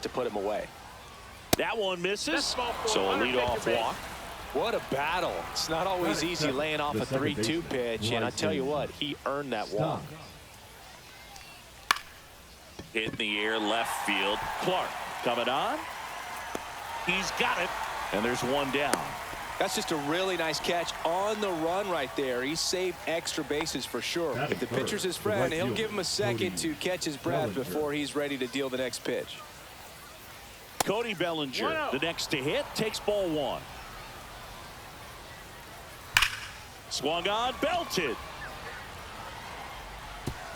to put him away. That one misses, so a leadoff walk. What a battle. It's not always easy laying off a 3-2 pitch, and I tell you what, he earned that walk. Hit in the air, left field. Clark coming on. He's got it, and there's one down. That's just a really nice catch on the run right there. He saved extra bases for sure. If the pitcher's his friend, he'll give him a second to catch his breath before he's ready to deal the next pitch. Cody Bellinger, the next to hit, takes ball one. Swung on, belted.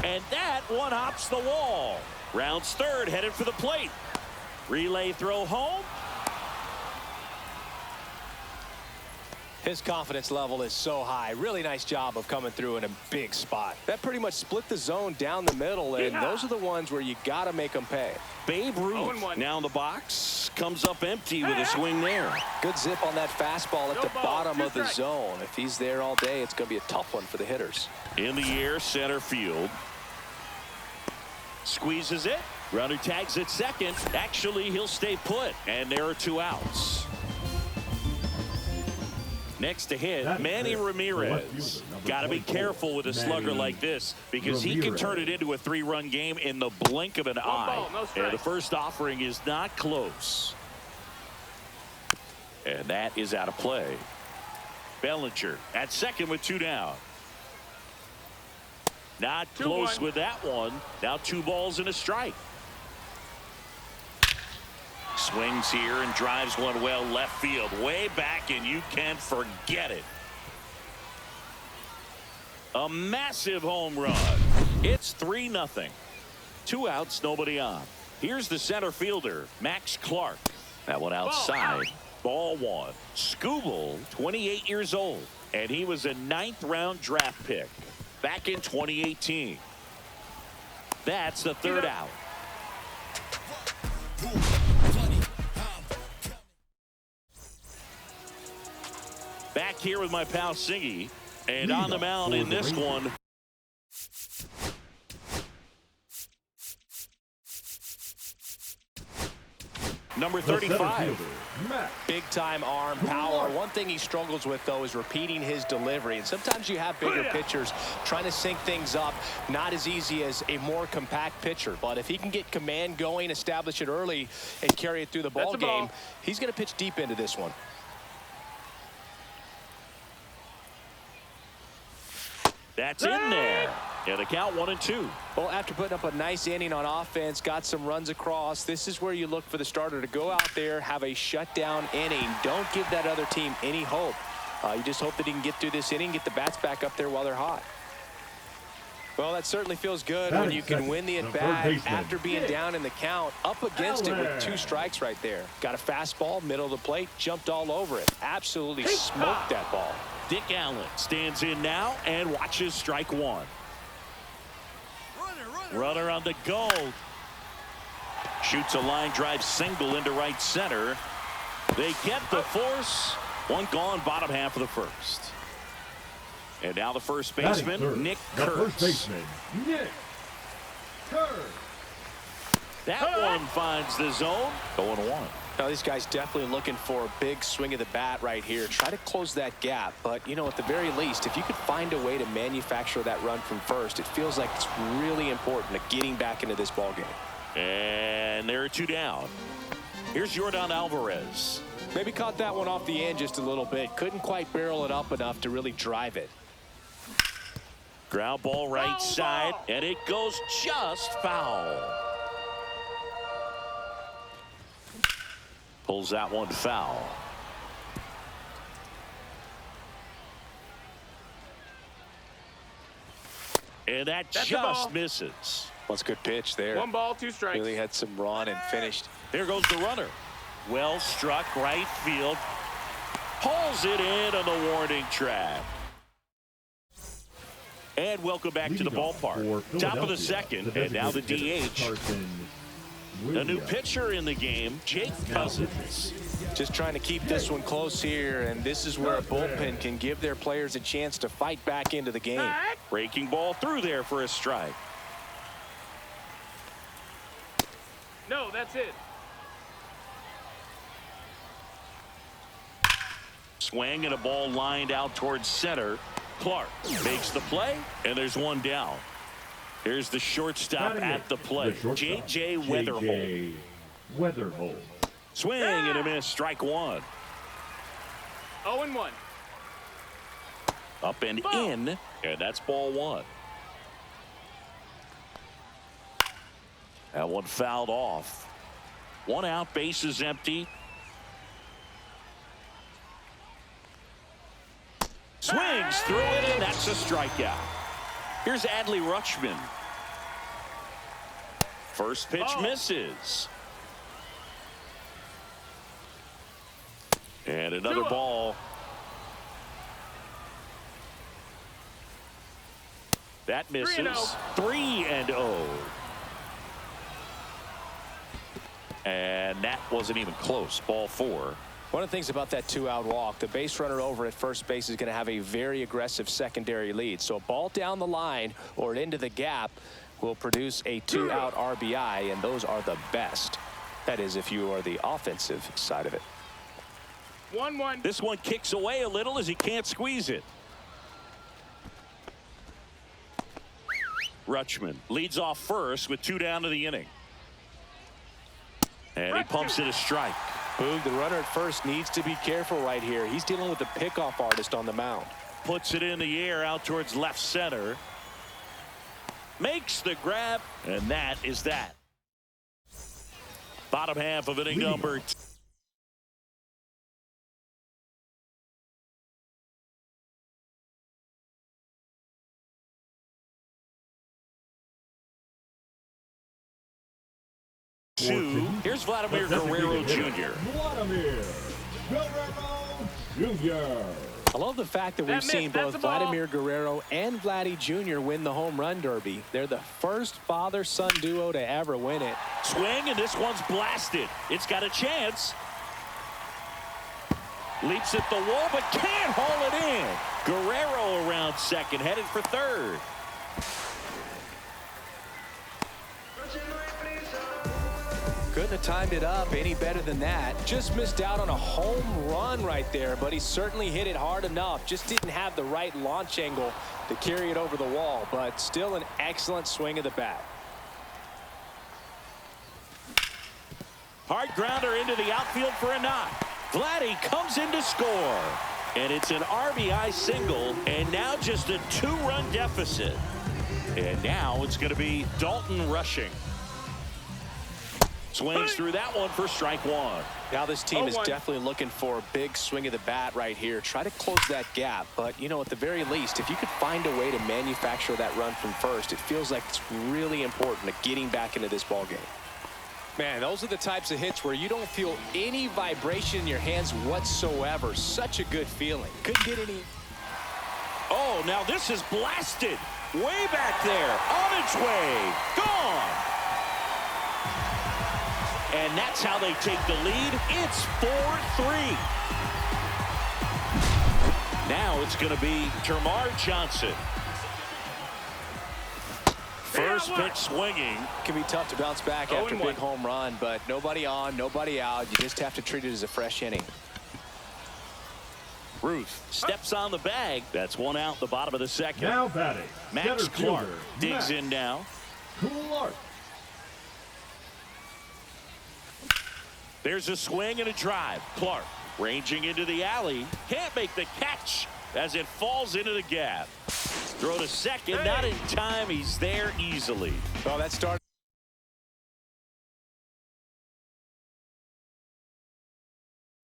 And that one hops the wall. Rounds third, headed for the plate. Relay throw home. His confidence level is so high. Really nice job of coming through in a big spot. That pretty much split the zone down the middle, and those are the ones where you got to make them pay. Babe Ruth now in the box. Comes up empty with a swing there. Good zip on that fastball at the bottom of the zone. If he's there all day, it's going to be a tough one for the hitters. In the air, center field. Squeezes it. Runner tags at second. Actually, he'll stay put, and there are two outs. Next to hit, Manny Ramirez. Got to be careful with a slugger like this because he can turn it into a three-run game in the blink of an eye. And the first offering is not close. And that is out of play. Bellinger at second with two down. Not close with that one. Now 2 balls and a strike. Swings here and drives one well left field, way back, and you can't forget it. A massive home run. It's 3-0. 2 outs, nobody on. Here's the center fielder, Max Clark. That one outside. Ball one. Skubal, 28 years old, and he was a 9th-round draft pick back in 2018. That's the 3rd out. Back here with my pal Siggy, and on the mound in this one. Number 35. Big time arm power. One thing he struggles with, though, is repeating his delivery. And sometimes you have bigger pitchers trying to sync things up. Not as easy as a more compact pitcher. But if he can get command going, establish it early, and carry it through the ball game, he's going to pitch deep into this one. That's in there. Yeah, the count 1-2. Well, after putting up a nice inning on offense, got some runs across, this is where you look for the starter to go out there, have a shutdown inning. Don't give that other team any hope. You just hope that he can get through this inning, get the bats back up there while they're hot. Well, that certainly feels good when you can win the at-bat after being down in the count, up against it with 2 strikes right there. Got a fastball, middle of the plate, jumped all over it. Absolutely smoked that ball. Dick Allen stands in now and watches strike one. Runner on the go. Shoots a line drive single into right center. They get the force. One gone, bottom half of the first. And now the first baseman, Nick Kurtz. That one finds the zone. 0-1. Now, these guys definitely looking for a big swing of the bat right here. Try to close that gap. But, you know, at the very least, if you could find a way to manufacture that run from first, it feels like it's really important to getting back into this ball game. And there are 2 down. Here's Jordan Alvarez. Maybe caught that one off the end just a little bit. Couldn't quite barrel it up enough to really drive it. Ground ball right side, and it goes just foul. Pulls that one foul. And that just misses. Well, it's a good pitch there. 1 ball, 2 strikes. Really had some run and finished. There goes the runner. Well struck right field. Pulls it in on the warning track. And welcome back to the ballpark. Top of the second, and now the DH. The new pitcher in the game, Jake Cousins. Just trying to keep this one close here, and this is where a bullpen can give their players a chance to fight back into the game. Breaking ball through there for a strike. No, that's it. Swing and a ball lined out towards center. Clark makes the play, and there's one down. Here's the shortstop at the plate, J.J. Weatherholt. Swing and a miss, strike one. 0-1. Up and in, and that's ball one. That one fouled off. One out, bases empty. Swings through it, and that's a strikeout. Here's Adley Rutschman. First pitch misses. And another ball. That misses. 3-0. And that wasn't even close. Ball four. One of the things about that 2-out walk, the base runner over at first base is going to have a very aggressive secondary lead. So a ball down the line or into the gap will produce a 2-out RBI, and those are the best. That is, if you are the offensive side of it. 1-1. This one kicks away a little as he can't squeeze it. Rutschman leads off first with 2 down to the inning. And he pumps it a strike. Boog, the runner at first needs to be careful right here. He's dealing with the pickoff artist on the mound. Puts it in the air out towards left center. Makes the grab, and that is that. Bottom half of inning number 2. Here's Vladimir Guerrero Jr. I love the fact that we've seen both Vladimir Guerrero and Vladdy Jr. win the home run derby. They're the first father-son duo to ever win it. Swing, and this one's blasted. It's got a chance. Leaps at the wall, but can't haul it in. Guerrero around second, headed for third. Couldn't have timed it up any better than that. Just missed out on a home run right there, but he certainly hit it hard enough. Just didn't have the right launch angle to carry it over the wall, but still an excellent swing of the bat. Hard grounder into the outfield for a knock. Vladdy comes in to score. And it's an RBI single, and now just a 2-run deficit. And now it's going to be Dalton rushing. Swings through that one for strike one. Now this team is definitely looking for a big swing of the bat right here. Try to close that gap. But, you know, at the very least, if you could find a way to manufacture that run from first, it feels like it's really important to getting back into this ball game. Man, those are the types of hits where you don't feel any vibration in your hands whatsoever. Such a good feeling. Couldn't get any. Oh, now this is blasted. Way back there. On its way. Gone. And that's how they take the lead. It's 4-3. Now it's going to be Termarr Johnson. First pitch swinging. It can be tough to bounce back after a big home run, but nobody on, nobody out. You just have to treat it as a fresh inning. Ruth steps on the bag. That's one out, the bottom of the second. Now batting. Max Clark digs in now. Clark. There's a swing and a drive. Clark ranging into the alley. Can't make the catch as it falls into the gap. Throw to second, not in time. He's there easily. Well, that started.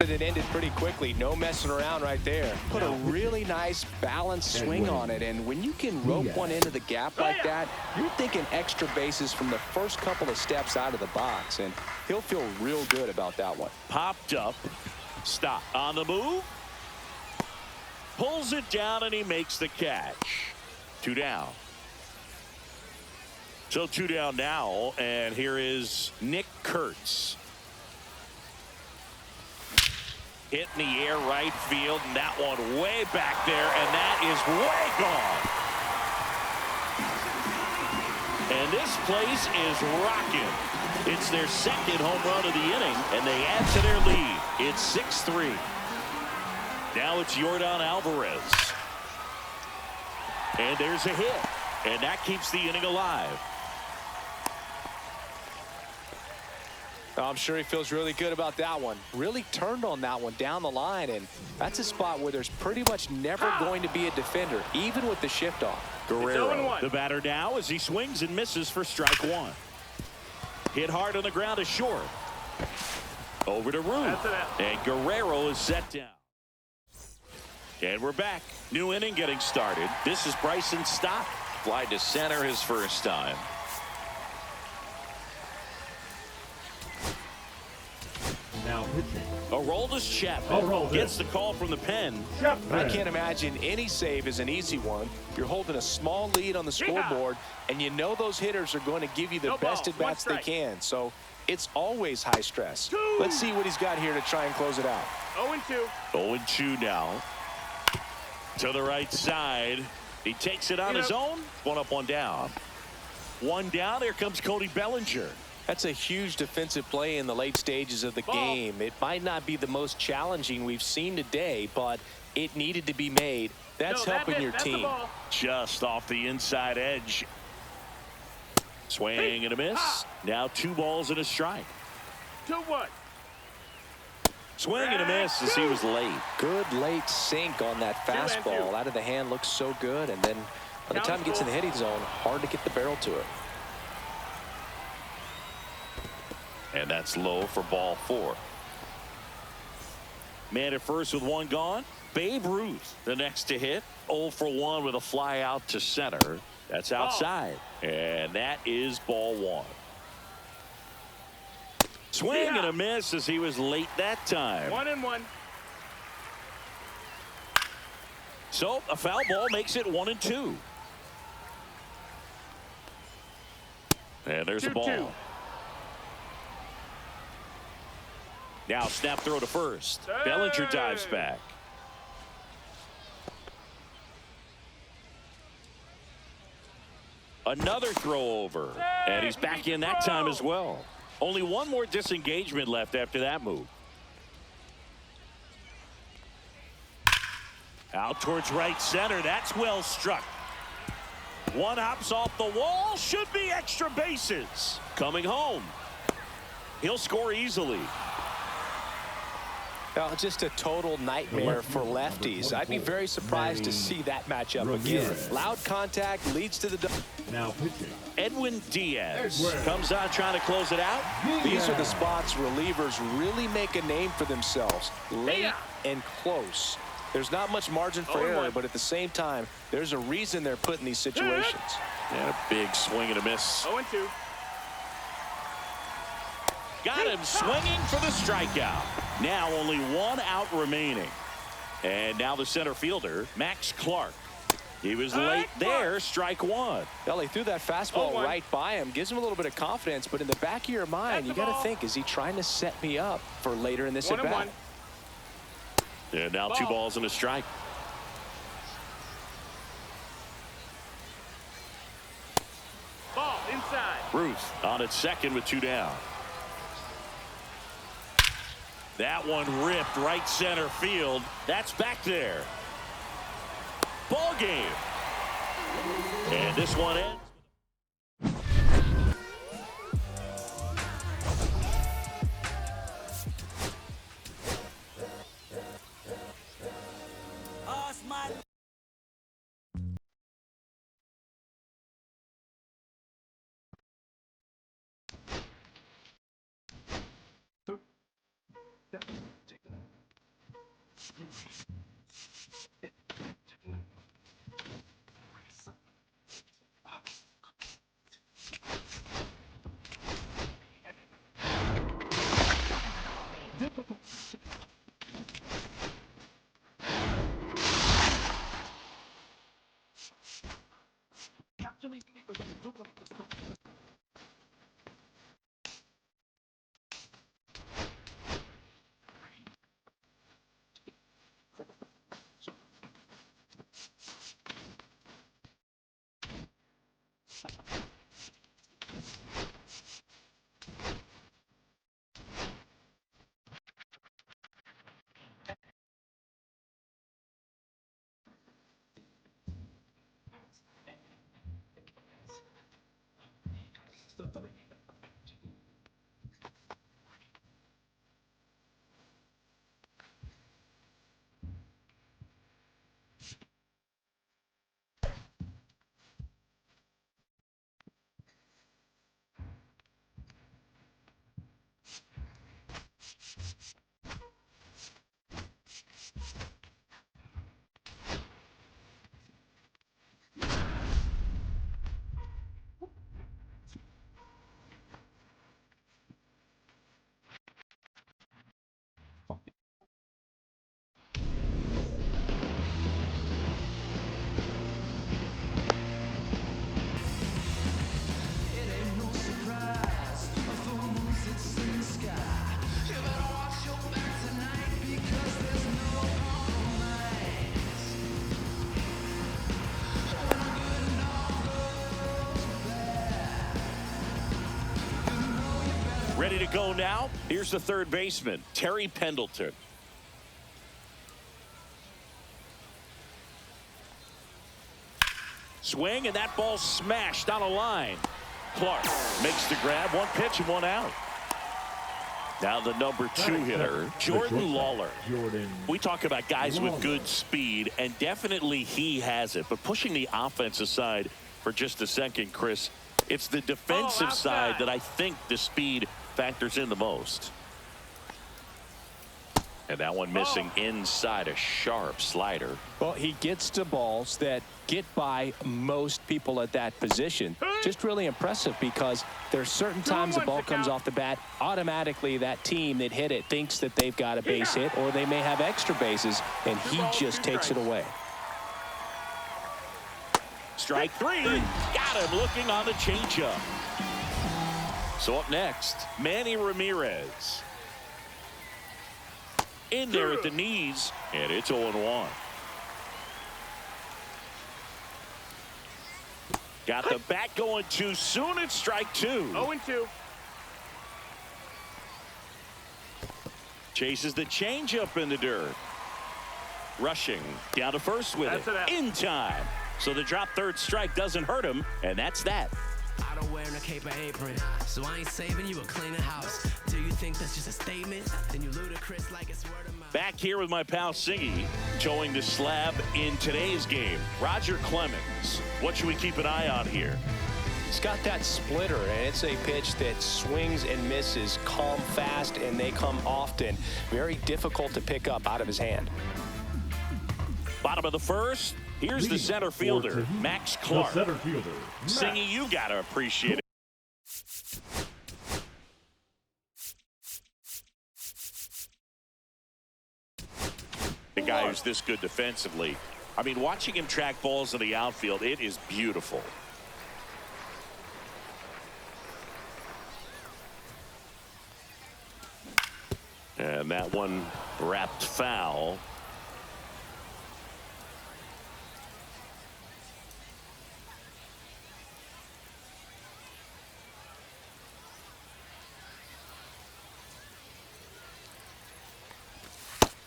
It ended pretty quickly. No messing around right there. Put a really nice balanced swing on it. And when you can rope one into the gap like that, you're thinking extra bases from the first couple of steps out of the box. And he'll feel real good about that one. Popped up. Stop. On the move. Pulls it down, and he makes the catch. 2 down. So 2 down now, and here is Nick Kurtz. Hit in the air right field, and that one way back there, and that is way gone. And this place is rocking. It's their second home run of the inning, and they add to their lead. It's 6-3. Now it's Yordan Alvarez. And there's a hit. And that keeps the inning alive. I'm sure he feels really good about that one. Really turned on that one down the line, and that's a spot where there's pretty much never going to be a defender, even with the shift off. Guerrero, the batter now as he swings and misses for strike one. Hit hard on the ground is short. Over to Ruth. And Guerrero is set down. And we're back. New inning getting started. This is Bryson Stott. Fly to center his first time. Now pitching. Aroldis Chapman gets the call from the pen. I can't imagine any save is an easy one. You're holding a small lead on the scoreboard, and you know those hitters are going to give you the best at-bats they can. So it's always high stress. Let's see what he's got here to try and close it out. 0-2. 0-2 now. To the right side. He takes it on his own. One up, one down. One down. Here comes Cody Bellinger. That's a huge defensive play in the late stages of the game. It might not be the most challenging we've seen today, but it needed to be made. That's helping your team. Just off the inside edge. Swing and a miss. Now 2 balls and a strike. 2-1. Swing and a miss as he was late. Good late sink on that fastball. Out of the hand looks so good, and then by the time it gets in the hitting zone, hard to get the barrel to it. And that's low for ball 4. Man at first with 1 gone. Babe Ruth the next to hit. 0 for 1 with a fly out to center. That's outside. And that is ball 1. Swing and a miss as he was late that time. 1-1. So a foul ball makes it 1-2. And there's the ball. Now snap throw to first. Bellinger dives back. Another throw over. And he's back in that time as well. Only one more disengagement left after that move. Out towards right center. That's well struck. One hops off the wall. Should be extra bases. Coming home. He'll score easily. Well, just a total nightmare for lefties. I'd be very surprised to see that matchup again. Loud contact leads to the... Now pitching. Edwin Diaz comes on trying to close it out. These are the spots relievers really make a name for themselves. Late and close. There's not much margin for error, but at the same time, there's a reason they're put in these situations. And a big swing and a miss. 0-2. Got him swinging for the strikeout. Now only 1 out remaining. And now the center fielder, Max Clark. He was late there, strike 1. Well, he threw that fastball right by him. Gives him a little bit of confidence, but in the back of your mind, you got to think, is he trying to set me up for later in this at-bat? And now 2 balls and a strike. Ball inside. Ruth on at second with 2 down. That one ripped right center field. That's back there. Ball game. And this one ends. go now. Here's the third baseman, Terry Pendleton. Swing, and that ball smashed on a line. Clark makes the grab. One pitch and one out. Now the number 2 hitter, Jordan Lawler. We talk about guys with good speed, and definitely he has it. But pushing the offense aside for just a second, Chris, it's the defensive side that I think the speed factors in the most. And that one missing inside, a sharp slider. Well, he gets to balls that get by most people at that position. Just really impressive because there's certain times the ball comes off the bat, automatically that team that hit it thinks that they've got a base hit or they may have extra bases, and he just takes it away. Strike 3. Got him looking on the changeup. So up next, Manny Ramirez. In there at the knees, and it's 0-1. Got the bat going too soon. It's strike 2. 0-2. Chases the changeup in the dirt. Rushing down to first with it. In time. So the drop third strike doesn't hurt him, and that's that. I don't wear a cape or apron, so I ain't saving you a cleaning house. Do you think that's just a statement? Then you ludicrous like it's word of mouth. Back here with my pal Singy, towing the slab in today's game. Roger Clemens. What should we keep an eye on here? He's got that splitter, and it's a pitch that swings and misses, come fast, and they come often. Very difficult to pick up out of his hand. Bottom of the first. Here's the center fielder, Max Clark. The center fielder, Singy, you got to appreciate it. The guy who's this good defensively. I mean, watching him track balls in the outfield, it is beautiful. And that one wrapped foul.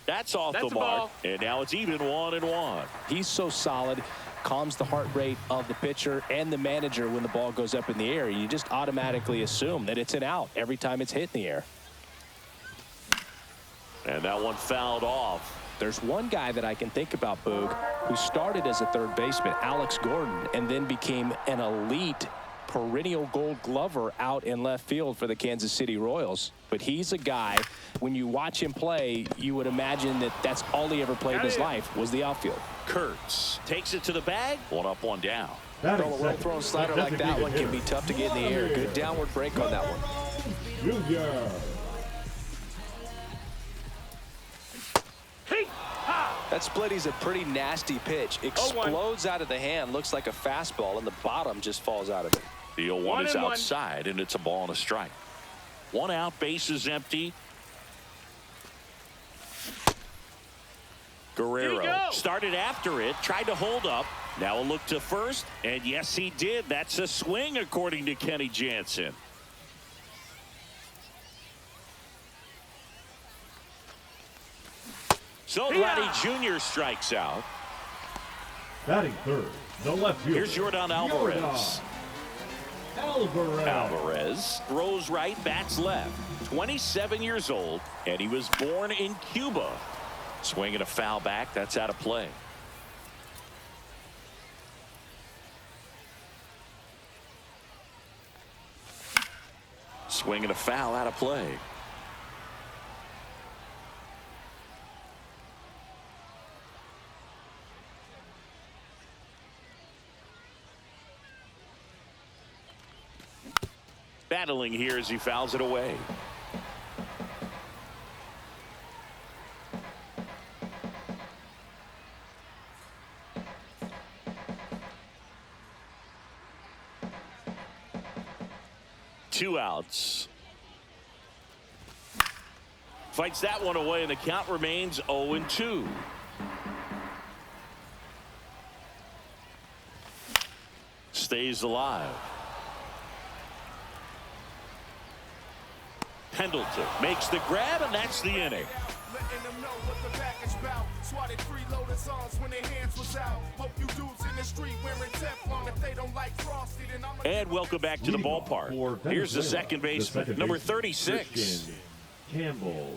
That's off the mark, and now it's even 1-1. He's so solid, calms the heart rate of the pitcher and the manager when the ball goes up in the air. You just automatically assume that it's an out every time it's hit in the air. And that one fouled off. There's one guy that I can think about, Boog, who started as a third baseman, Alex Gordon, and then became an elite perennial gold glover out in left field for the Kansas City Royals. But he's a guy, when you watch him play, you would imagine that that's all he ever played in his life was the outfield. Kurtz takes it to the bag. One up, one down. A well-thrown slider like that one can be tough to get in the air. Good downward break on that one. That splitty's a pretty nasty pitch. Explodes out of the hand, looks like a fastball, and the bottom just falls out of it. The 0-1 is outside, and it's a ball and a strike. One out, bases empty. Guerrero started after it, tried to hold up. Now a look to first, and yes, he did. That's a swing, according to Kenny Jansen. So Vladdy Jr. strikes out. Batting third, the left fielder. Here's Jordan Alvarez. Alvarez throws right, bats left. 27 years old, and he was born in Cuba. Swinging a foul back, that's out of play. Swinging a foul, out of play. Battling here as he fouls it away. Two outs. Fights that one away, and the count remains 0-2. Stays alive. Pendleton makes the grab, and that's the inning. Letting them know what the package bout. Swatted freeloading songs when their hands was out. Hope you dudes in the street wearing Teflon if they don't like frosted. And welcome back to the ballpark. Here's the second baseman, number 36. Christian Campbell.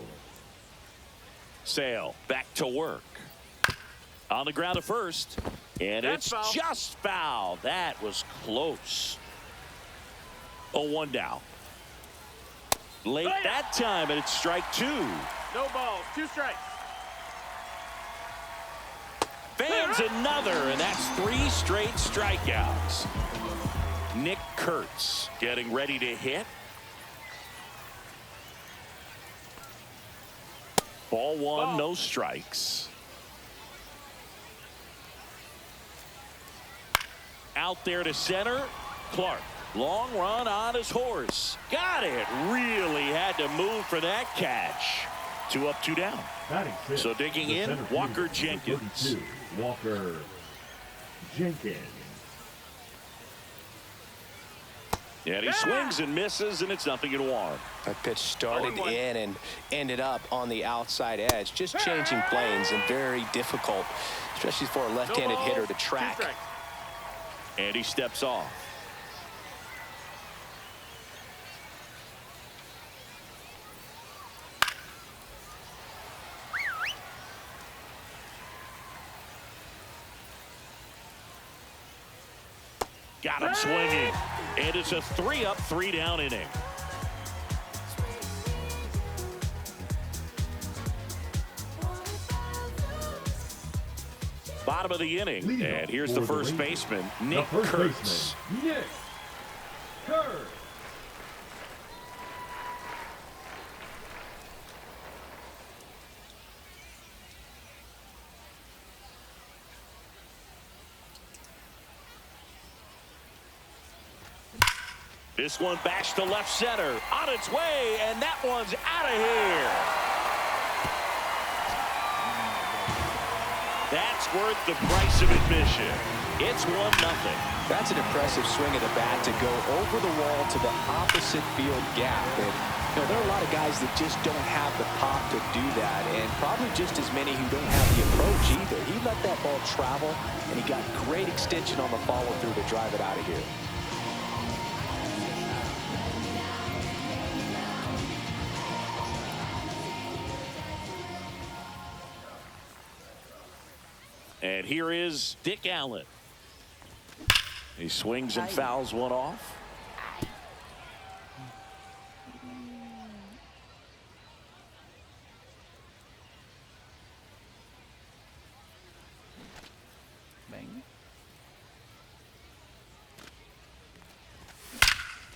Sale back to work. On the ground at first. And That's it's foul. just foul. That was close. 0-1 down. Late that time, and it's strike 2. No balls. 2 strikes. Fans another, and that's 3 straight strikeouts. Nick Kurtz getting ready to hit. Ball 1, no strikes. Out there to center, Clark. Long run on his horse. Got it. Really had to move for that catch. 2 up, 2 down. Batting fifth, So digging the in, center Walker fielder, Jenkins. 32, Walker Jenkins. And he swings and misses, and it's 0-1. That pitch started in and ended up on the outside edge. Just changing planes and very difficult, especially for a left-handed hitter to track. And he steps off. Got him swinging. And it's a 3 up, 3 down inning. Bottom of the inning. Leading And off here's for the first Rangers, baseman, the Nick first Kurtz. baseman, Nick Kurtz. This one bashed to left center. On its way, and that one's out of here. That's worth the price of admission. It's 1-0. That's an impressive swing of the bat to go over the wall to the opposite field gap. And, you know, there are a lot of guys that just don't have the pop to do that, and probably just as many who don't have the approach either. He let that ball travel, and he got great extension on the follow-through to drive it out of here. And here is Dick Allen. He swings and fouls one off.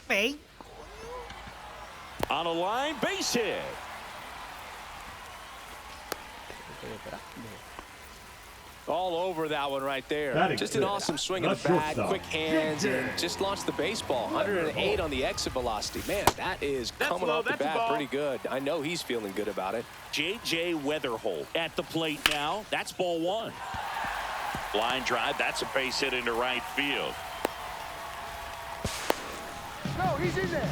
Hey. On a line, base hit. All over that one right there. Batting Just an fifth, awesome swing of the the bat, shortstop, quick hands, and Jenkins. just launched the baseball. 108 on the exit velocity. Man, that is coming low, off the that's a bat ball. pretty good. I know he's feeling good about it. J.J. Weatherholt at the plate now. That's ball 1. Line drive. That's a base hit into right field. No, he's in there.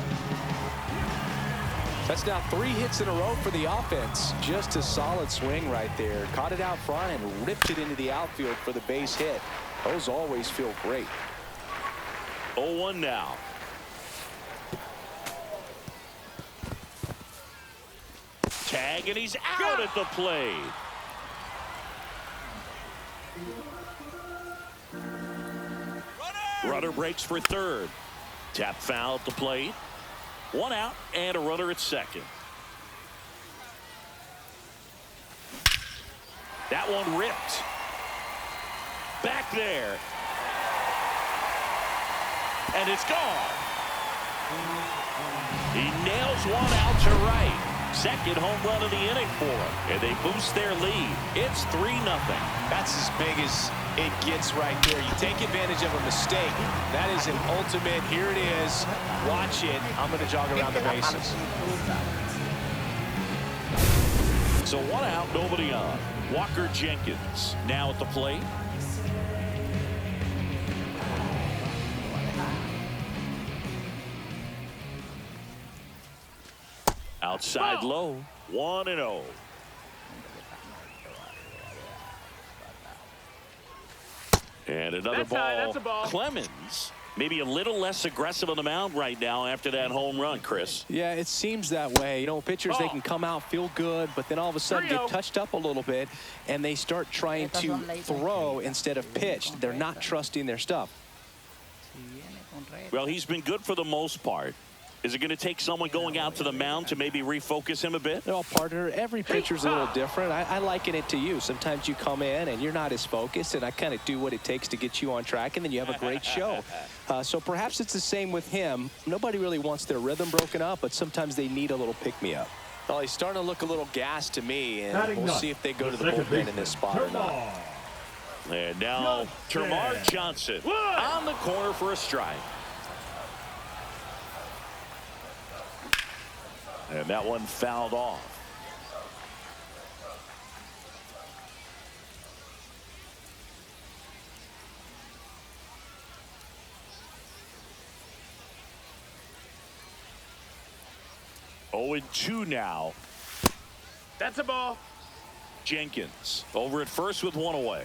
That's now 3 hits in a row for the offense. Just a solid swing right there. Caught it out front and ripped it into the outfield for the base hit. Those always feel great. 0-1 now. Tag, and he's out at the plate. Runner breaks for third. Tap foul at the plate. 1 out and a runner at second. That one ripped. Back there. And it's gone. He nails one out to right. Second home run of the inning for him. And they boost their lead. It's 3-0. That's as big as it gets right there. You take advantage of a mistake. That is an ultimate. Here it is. Watch it. I'm going to jog around the bases. So 1 out, nobody on. Walker Jenkins now at the plate. Outside low, 1-0. And another That's high, ball. that's a ball. Clemens maybe a little less aggressive on the mound right now after that home run, Chris. Yeah, it seems that way. You know, pitchers, they can come out, feel good, but then all of a sudden get touched up a little bit, and they start trying to throw instead of pitch. They're not trusting their stuff. Well, he's been good for the most part. Is it going to take someone going out to the mound to maybe refocus him a bit? Well, partner, every pitcher's a little different. I liken it to you. Sometimes you come in and you're not as focused, and I kind of do what it takes to get you on track, and then you have a great show. So perhaps it's the same with him. Nobody really wants their rhythm broken up, but sometimes they need a little pick-me-up. Well, he's starting to look a little gassed to me, and we'll see if they go to the bullpen in this spot or not. And now Termarr Johnson on the corner for a strike. And that one fouled off. Oh, and 2 now. That's a ball. Jenkins over at first with 1 away.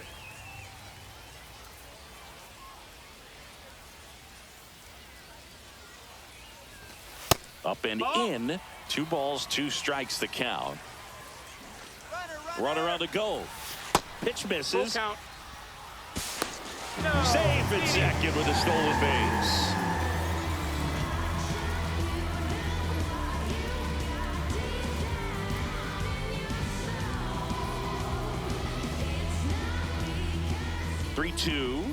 Up and in. 2 balls, 2 strikes the count. Runner on the go. Pitch misses. Full count. Safe at second with a stolen base. Three-two.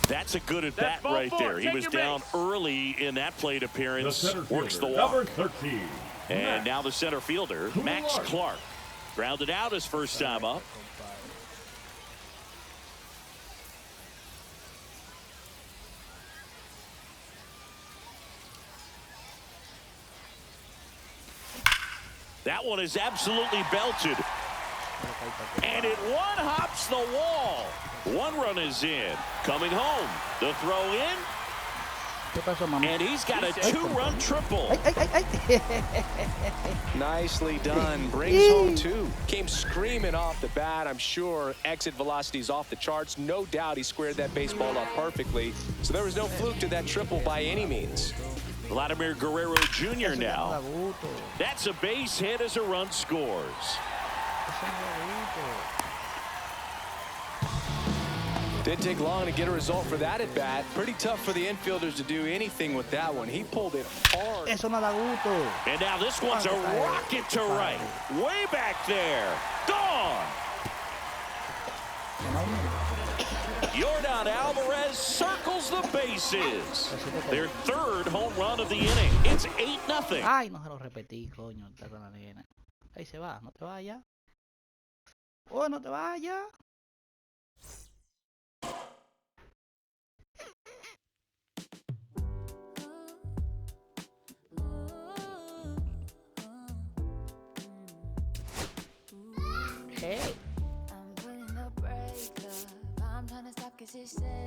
That's a good at bat right there. He was down early in that plate appearance. Works the walk. Number 13. And now the center fielder, Max Clark. Grounded out his first time up. That one is absolutely belted. And it one-hops the wall. 1 run is in. Coming home. The throw in. And he's got a 2-run triple. Nicely done. Brings home 2. Came screaming off the bat. I'm sure exit velocity's off the charts. No doubt he squared that baseball up perfectly. So there was no fluke to that triple by any means. Vladimir Guerrero Jr. now. That's a base hit as a run scores. Didn't take long to get a result for that at bat. Pretty tough for the infielders to do anything with that one. He pulled it hard. And now this one's a rocket to right. Way back there. Gone. Yordan Alvarez circles the bases. Their 3rd home run of the inning. It's 8-0. Ay, no se lo repetí, coño. Está con la nena. Ahí se va. No te vayas. Oh, no te vayas. Hey. I'm putting the brake up. I'm trying to stop 'cause you're saying